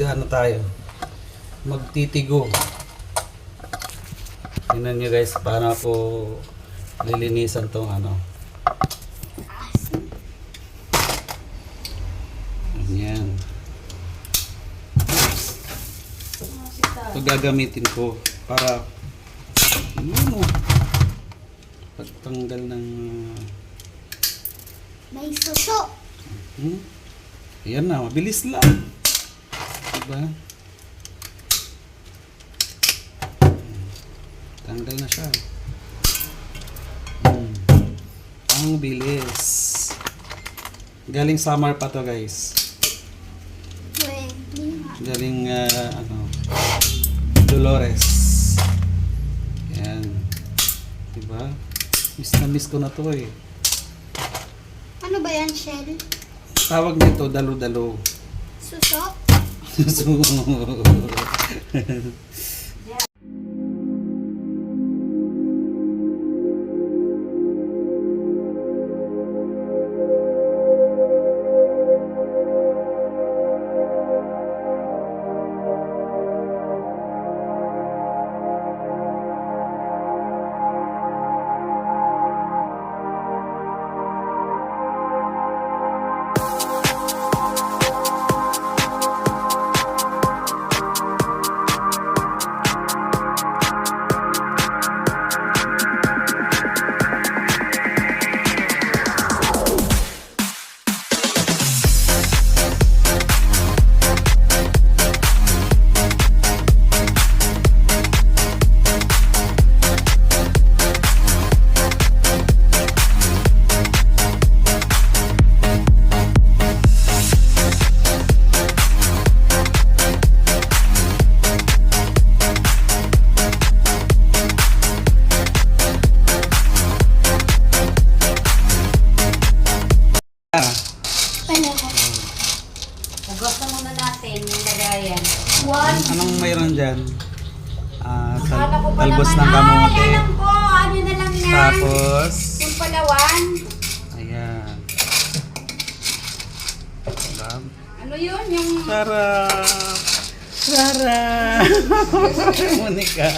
ano tayo, magtitigo. Tingnan nyo guys, paano ako lilinisan tong ano. Ayan. Ito gagamitin ko para ano, pagtanggal ng May suso. Ayan na, mabilis lang. Diba? Tanggal na siya. Ang bilis. Galing summer pa to guys. Galing ano, Dolores. Ayan. Diba? Miss na miss ko na to eh. Ano ba yan, Shell? Tawag nito dalo-dalo. Suso? Hugasan muna natin yung lagayan. Anong mayroon dyan? Akala ko pa Talbos naman, ng kamote. alam ko, ano na lang yan. Tapos, Yung palawan. ayan. Diba? Ano yun? Yung Sarap! Sarap! Monica.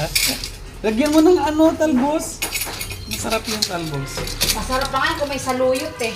Lagyan mo ng ano, talbos. Masarap yung talbos. masarap pa nga kung may saluyot eh.